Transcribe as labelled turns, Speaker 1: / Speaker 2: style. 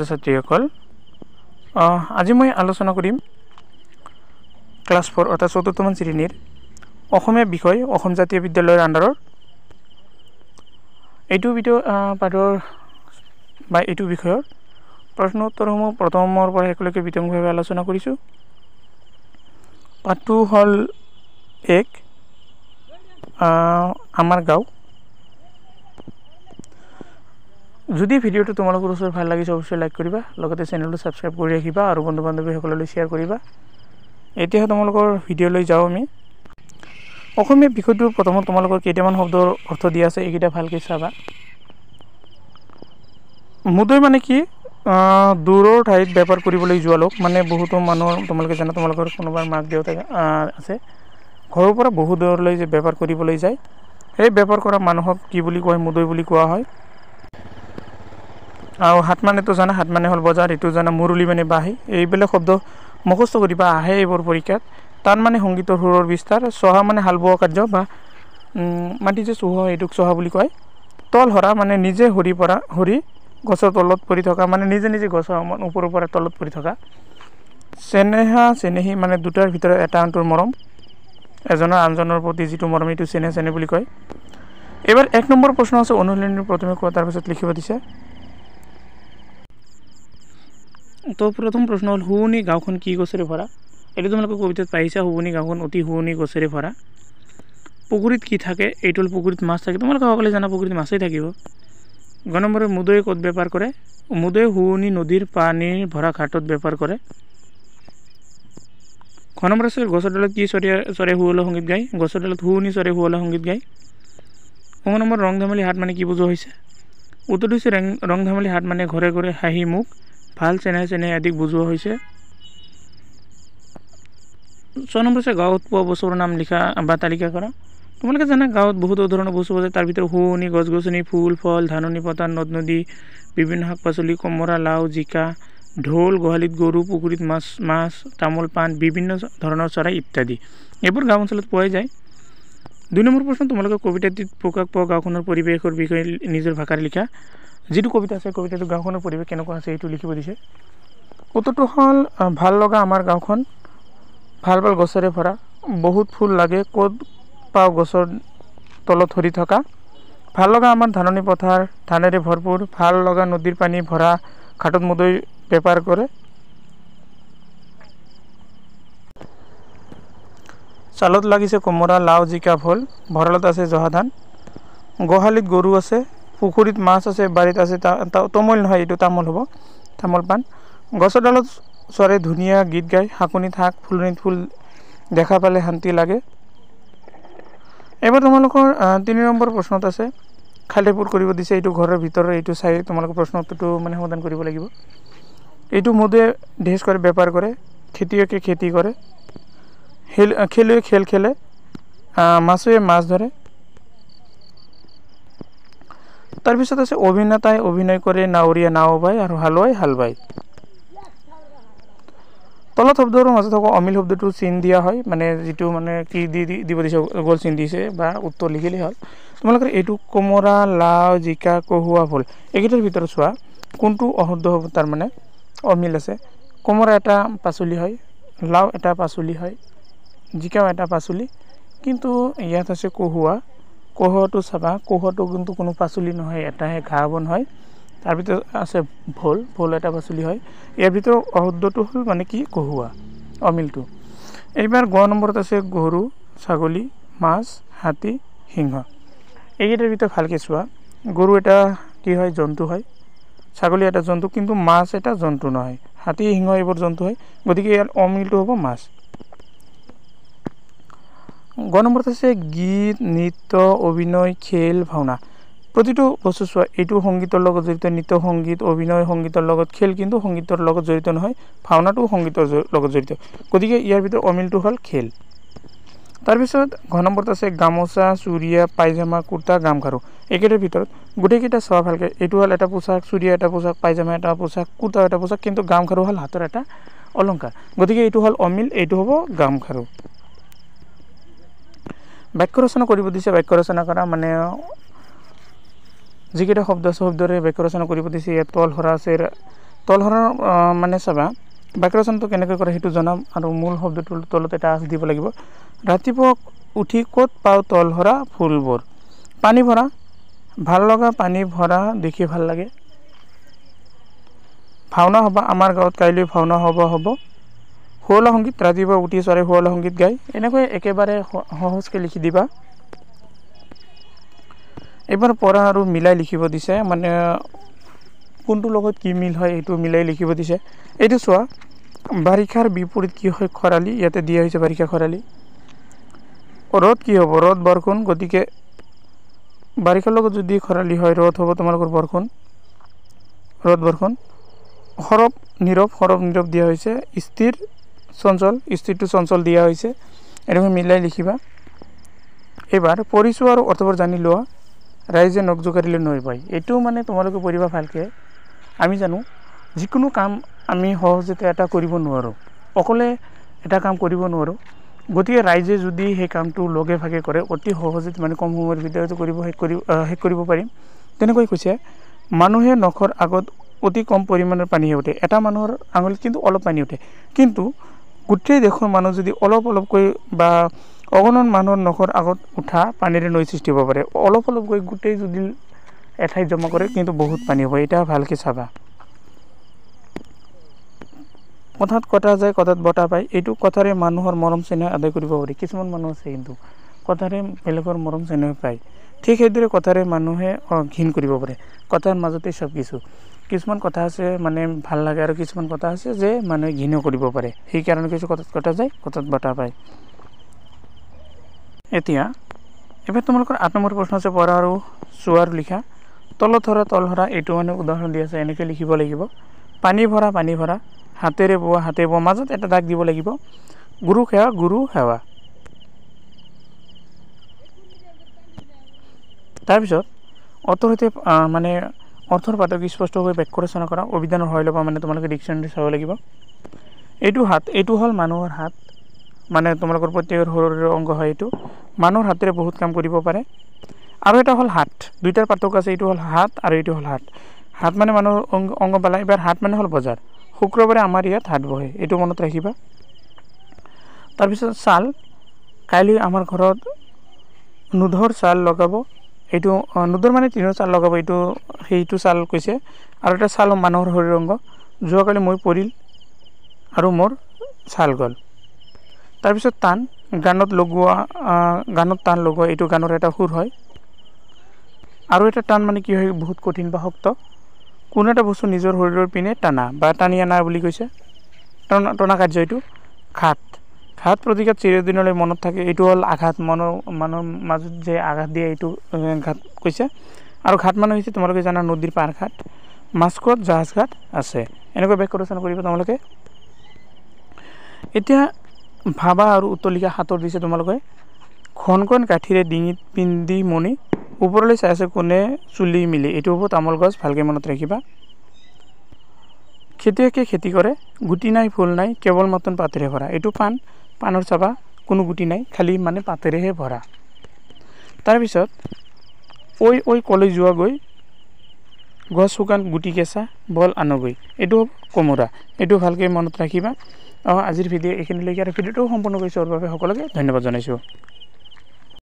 Speaker 1: ছাত্ৰীসকল আজি মই আলোচনা কৰিম ক্লাছ 4 অৰ্থাৎ ৪ৰ্থ শ্ৰেণীৰ অসমীয়া বিষয় অসম জাতীয় বিদ্যালয়ৰ আণ্ডাৰৰ এইটো ভিডিঅ' পাঠৰ বা এইটো বিষয়ৰ প্ৰশ্ন উত্তৰসমূহ প্ৰথমৰ পৰা একেলগে বিতংভাৱে আলোচনা কৰিছোঁ। পাঠটো হ'ল আমাৰ গাঁও। যদি ভিডিঅ'টো তোমালোকৰ ওচৰত ভাল লাগিছে অৱশ্যই লাইক কৰিবা, লগতে চেনেলটো ছাবস্ক্ৰাইব কৰি ৰাখিবা আৰু বন্ধু বান্ধৱীসকললৈ শ্বেয়াৰ কৰিবা। এতিয়া তোমালোকৰ ভিডিঅ'লৈ যাওঁ আমি। অসমীয়া বিষয়টো প্ৰথমত তোমালোকৰ কেইটামান শব্দৰ অৰ্থ দিয়া আছে, এইকেইটা ভালকৈ চাবা। মুদৈ মানে কি? দূৰৰ ঠাইত বেপাৰ কৰিবলৈ যোৱা লোক, মানে বহুতো মানুহৰ তোমালোকে জানা তোমালোকৰ কোনোবাৰ মাক দেউতাক আছে ঘৰৰ পৰা বহু দূৰলৈ যে বেপাৰ কৰিবলৈ যায়, সেই বেপাৰ কৰা মানুহক কি বুলি কয়? মুদৈ বুলি কোৱা হয়। আৰু হাত মানেতো জানা, হাত মানে হ'ল বজাৰ, এইটো জানা। মুৰুলি মানে বাঁহী, এইবিলাক শব্দ মুখস্থ কৰিবা, আহে এইবোৰ পৰীক্ষাত। তান মানে সংগীতৰ সুৰৰ বিস্তাৰ, চহা মানে হাল বোৱা কাৰ্য বা মাটি যে চহোৱা এইটোক চহা বুলি কয়। তল হৰা মানে নিজে হৰি গছৰ তলত পৰি থকা, মানে নিজে নিজে গছৰ ওপৰৰ পৰা তলত পৰি থকা। চেনেহা চেনেহী মানে দুটাৰ ভিতৰত এটা আনটোৰ মৰম, এজনৰ আনজনৰ প্ৰতি যিটো মৰম এইটো চেনেহ চেনেহ বুলি কয়। এইবাৰ ১ নম্বৰ প্ৰশ্ন আছে, অনুশীলনী প্ৰথমে কোৱা তাৰপিছত লিখিব দিছে। তো প্ৰথম প্ৰশ্ন হ'ল শুৱনি গাঁওখন কি গছেৰে ভৰা? এইটো তোমালোকে কবিতাত পাইছা, শুৱনি গাঁওখন অতি শুৱনি গছেৰে ভৰা। পুখুৰীত কি থাকে? এইটো হ'ল পুখুৰীত মাছ থাকে। তোমালোকে সকলোৱে জানা পুখুৰীত মাছেই থাকিব। গ নম্বৰে মুদৈ ক'ত বেপাৰ কৰে? মুদৈ শুৱনি নদীৰ পানীৰ ভৰা ঘাটত বেপাৰ কৰে। খ নম্বৰ আছে গছৰ ডালত কি চৰাই শুৱলা সংগীত গায়? গছৰ ডালত শুৱনি চৰাই শুৱলা সংগীত গায়। ঙ নম্বৰ ৰং ধেমালি হাত মানে কি বুজোৱা হৈছে? উত্তৰটো হৈছে ৰং ধেমালি হাত মানে ঘৰে ঘৰে হাঁহি মুখ, ভাল চেনেহ চেনেহ আদিক বুজোৱা হৈছে। ৬ নম্বৰ আছে গাঁৱত পোৱা বস্তুৰ নাম লিখা বা তালিকা কৰা। তোমালোকে জানা গাঁৱত বহুতো ধৰণৰ বস্তু পোৱা যায়, তাৰ ভিতৰত শুৱনি, গছ গছনি, ফুল ফল, ধাননি পথাৰ, নদ নদী, বিভিন্ন শাক পাচলি, কোমোৰা, লাও, জিকা, ঢোল, গোহালিত গৰু, পুখুৰীত মাছ, তামোল পাণ, বিভিন্ন ধৰণৰ চৰাই ইত্যাদি। এইবোৰ গাঁও অঞ্চলত পোৱাই যায়। ২ নম্বৰ প্ৰশ্ন, তোমালোকে কবিতাটিত প্ৰকাশ পোৱা গাঁওখনৰ পৰিৱেশৰ বিষয়ে নিজৰ ভাষাৰে লিখা। যিটো কবিতা আছে, কবিতাটো গাঁওখনৰ পৰিৱেশ কেনেকুৱা আছে এইটো লিখিব দিছে। উত্তৰটো হ'ল ভাল লগা আমাৰ গাঁওখন, ভাল ভাল গছেৰে ভৰা, বহুত ফুল লাগে, ক'ত পাওঁ গছৰ তলত ধৰি থকা। ভাল লগা আমাৰ ধাননি পথাৰ, ধানেৰে ভৰপূৰ, ভাল লগা নদীৰ পানী ভৰা ঘাটত মুদৈ বেপাৰ কৰে। চালত লাগিছে কোমোৰা, লাও, জিকা, ভোল, ভঁৰালত আছে জহা ধান, গোহালিত গৰু আছে, পুখুৰীত মাছ আছে, বাৰীত আছে তমোল নহয় এইটো তামোল হ'ব, তামোল পাণ। গছৰ ডালত চৰাই ধুনীয়া গীত গায়, শাকনিত শাক, ফুলনিত ফুল দেখা পালে শান্তি লাগে। এইবাৰ তোমালোকৰ ৩ নম্বৰ প্ৰশ্নত আছে, খালীপুৰ কৰিব দিছে। এইটো ঘৰৰ ভিতৰৰ, এইটো চাই তোমালোকৰ প্ৰশ্ন উত্তৰটো মানে সমাধান কৰিব লাগিব। এইটো মুদৈয়ে ঢেজ কৰে বেপাৰ কৰে, খেতিয়কে খেতি কৰে, খেলুৱৈ খেল খেলে, মাছুৱে মাছ ধৰে। তাৰপিছত আছে অভিনেতাই অভিনয় কৰে, নাৱৰীয়া নাও বায় আৰু হালোৱাই হাল বায়। তলত শব্দৰ মাজত থকা অমিল শব্দটো চিন দিয়া হয়, মানে যিটো মানে কি দিব দিছে গ'ল চিন দিছে বা উত্তৰ লিখিলেই হ'ল। তোমালোকৰ এইটো কোমোৰা, লাও, জিকা, কহুৱা, ভোল, এইকেইটাৰ ভিতৰত চোৱা কোনটো অশুদ্ধ হ'ব, তাৰ মানে অমিল আছে। কোমোৰা এটা পাচলি হয়, লাও এটা পাচলি হয়, জিকাও এটা পাচলি, কিন্তু ইয়াত আছে কহুৱা। কহুৱাটো চাবা, কহুৱাটো কিন্তু কোনো পাচলি নহয়, এটাহে ঘাঁহ বন হয়। তাৰ ভিতৰত আছে ভোল এটা পাচলি হয়। ইয়াৰ ভিতৰত অশুদ্ধটো হ'ল মানে কি কহুৱা, অমিলটো। এইবাৰ গ নম্বৰত আছে গৰু, ছাগলী, মাছ, হাতী, সিংহ। এইকেইটাৰ ভিতৰত ভালকৈ চোৱা, গৰু এটা কি হয়? জন্তু হয়। ছাগলী এটা জন্তু, কিন্তু মাছ এটা জন্তু নহয়। হাতী, সিংহ এইবোৰ জন্তু হয়, গতিকে ইয়াৰ অমিলটো হ'ব মাছ। গ নম্বৰত আছে গীত, নৃত্য, অভিনয়, খেল, ভাওনা। প্ৰতিটো বস্তু চোৱা, এইটো সংগীতৰ লগত জড়িত, নৃত্য সংগীত, অভিনয় সংগীতৰ লগত, খেল কিন্তু সংগীতৰ লগত জড়িত নহয়, ভাওনাটো সংগীতৰ লগত জড়িত, গতিকে ইয়াৰ ভিতৰত অমিলটো হ'ল খেল। তাৰপিছত ঘ নম্বৰত আছে গামোচা, চুৰিয়া, পাইজামা, কুৰ্তা, গামখাৰু। এইকেইটাৰ ভিতৰত গোটেইকেইটা চোৱা ভালকৈ, এইটো হ'ল এটা পোচাক, চুৰিয়া এটা পোচাক, পাইজামা এটা পোচাক, কুৰ্তা এটা পোচাক, কিন্তু গামখাৰু হ'ল হাতৰ এটা অলংকাৰ, গতিকে এইটো হ'ল অমিল, এইটো হ'ব গামখাৰু। বাক্য ৰচনা কৰিব দিছে, বাক্য ৰচনা কৰা মানে যিকেইটা শব্দ আছে শব্দৰে বাক্য ৰচনা কৰিব দিছে। ইয়াত তল হৰা আছে, তলহৰাৰ মানে চাবা বাক্য ৰচনাটো কেনেকৈ কৰে সেইটো জনাম আৰু মূল শব্দটোৰ তলত এটা আঁচ দিব লাগিব। ৰাতিপুৱা উঠি ক'ত পাওঁ তলহৰা ফুলবোৰ। পানী ভৰা, ভাল লগা পানী ভৰা দেখি ভাল লাগে। ভাওনা হ'ব আমাৰ গাঁৱত কাইলৈ ভাওনা হ'ব। শুৱলা সংগীত, ৰাতিপুৱা উঠি চৰাই শুৱলা সংগীত গায়। এনেকৈ একেবাৰে সহজকৈ লিখি দিবা। এবাৰ পঢ়া আৰু মিলাই লিখিব দিছে, মানে কোনটোৰ লগত কি মিল হয় এইটো মিলাই লিখিব দিছে। এইটো চোৱা, বাৰিষাৰ বিপৰীত কি হয় খৰালি, ইয়াতে দিয়া হৈছে বাৰিষা খৰালি। ৰ'দ কি হ'ব, ৰ'দ বৰষুণ, গতিকে বাৰিষাৰ লগত যদি খৰালি হয় ৰ'দ হ'ব তোমালোকৰ বৰষুণ, ৰ'দ বৰষুণ। সৰব নীৰৱ দিয়া হৈছে। স্থিৰ চঞ্চল, স্থিৰটো চঞ্চল দিয়া হৈছে। এনেকৈ মিলাই লিখিবা। এইবাৰ পঢ়িছোঁ আৰু অৰ্থবোৰ জানি লোৱা। ৰাইজে নখ জোকাৰিলে নৈ বয়, এইটো মানে তোমালোকে পঢ়িবা ভালকৈ। আমি জানো যিকোনো কাম আমি সহজতে এটা কৰিব নোৱাৰোঁ, অকলে এটা কাম কৰিব নোৱাৰোঁ। গতিকে ৰাইজে যদি সেই কামটো লগে ভাগে কৰে অতি সহজে মানে কম সময়ৰ ভিতৰতে শেষ কৰিব পাৰিম। তেনেকৈ কৈছে, মানুহে নখৰ আগত অতি কম পৰিমাণৰ পানীহে উঠে। এটা মানুহৰ আঙুলিত কিন্তু অলপ পানী উঠে, কিন্তু গোটেই দেশৰ মানুহ যদি অলপকৈ বা অগণন মানুহৰ নখৰ আগত উঠা পানীৰে নৈ সৃষ্টি হ'ব পাৰে। অলপকৈ গোটেই যদি এঠাইত জমা কৰে কিন্তু বহুত পানী হ'ব। এটা ভালকৈ চাবা। কথাত কটা যায়, কথাত বটা পায়, এইটো কথাৰে মানুহৰ মৰম চেনেহ আদায় কৰিব পাৰি। কিছুমান মানুহ আছে কিন্তু কথাৰে বেলেগৰ মৰম চেনেহ পায়, ঠিক সেইদৰে কথাৰে মানুহে ঘিণ কৰিব পাৰে। কথাৰ মাজতে চব কিছুমান কথা আছে মানে ভাল লাগে আৰু কিছুমান কথা আছে যে মানুহে ঘিণো কৰিব পাৰে। সেইকাৰণে কিছু কথাত কটা যায়, কথাত বটা পায়। এতিয়া এবাৰ তোমালোকৰ 8 নম্বৰ প্ৰশ্ন আছে পঢ়া আৰু চোৱাৰ লিখা। তলহৰা এইটো মানে উদাহৰণ দি আছে, এনেকৈ লিখিব লাগিব। পানী ভৰা, হাতেৰে বোৱা, মাজত এটা দাগ দিব লাগিব। গুৰু সেৱা। তাৰপিছত মানে অৰ্থৰ পাতক স্পষ্টকৈ বাক্য ৰচনা কৰা। অভিধানৰ সহায় ল'বা, মানে তোমালোকে ডিকশ্যনেৰী চাব লাগিব। এইটো হাত, এইটো হ'ল মানুহৰ হাত, মানে তোমালোকৰ প্ৰত্যেকৰ শৰীৰৰ অংগ হয় এইটো। মানুহৰ হাতেৰে বহুত কাম কৰিব পাৰে। আৰু এটা হ'ল হাত, দুইটাৰ পাৰ্থক্য আছে। এইটো হ'ল হাত আৰু এইটো হ'ল হাত। হাত মানে মানুহৰ অংগ পালা। এবাৰ হাত মানে হ'ল বজাৰ। শুক্ৰবাৰে আমাৰ ইয়াত হাট বহে, এইটো মনত ৰাখিবা। তাৰপিছত ছাল, কাইলৈ আমাৰ ঘৰত নুধৰ ছাল লগাব। এইটো নুধৰ মানে তিনৰ ছাল লগাব, সেইটো ছাল কৈছে। আৰু এটা ছাল মানুহৰ শৰীৰৰ অংগ। যোৱাকালি মই পৰিল আৰু মোৰ ছাল গ'ল। তাৰপিছত টান, গানত টান লগোৱা, এইটো গানৰ এটা সুৰ হয়। আৰু এটা টান মানে কি হয়, বহুত কঠিন বা শক্ত। কোনো এটা বস্তু নিজৰ শৰীৰৰ পিনে টানা বা টানি আনা বুলি কৈছে। টনা কাৰ্য এইটো। ঘাত প্ৰতিঘাত চিৰদিনলৈ মনত থাকে, এইটো হ'ল আঘাত। মানুহৰ মাজত যে আঘাত দিয়ে এইটো ঘাত কৈছে। আৰু ঘাট মানে হৈছে তোমালোকে জানা নদীৰ পাৰ ঘাট। মাস্কত জাহাজ ঘাট আছে। এনেকৈ বাক্য ৰচনা কৰিবা তোমালোকে। এতিয়া ভাবা আৰু উত্তৰ লিখা। হাতৰ দিছে তোমালোকে। ঘন কাঠিৰে ডিঙিত পিন্ধি মণি, ওপৰলৈ চাই আছে কোনে চুলি মিলি, এইটো হ'ব তামোল গছ। ভালকৈ মনত ৰাখিবা। খেতিয়কে খেতি কৰে, গুটি নাই ফুল নাই, কেৱল মাত্ৰ পাতেৰে ভৰা। এইটো পাণৰ চাবা, কোনো গুটি নাই, খালী মানে পাতেৰেহে ভৰা। তাৰপিছত ঐ কলৈ যোৱা গৈ, গছ শুকান গুটি কেঁচা, বল আনগৈ, এইটো কোমোৰা। এইটো ভালকৈ মনত ৰাখিবা। আজিৰ ভিডিঅ' এইখিনিলৈকে, আৰু ভিডিঅ'টো সম্পূৰ্ণ কৰি চোৱাৰ বাবে সকলোকে ধন্যবাদ জনাইছোঁ।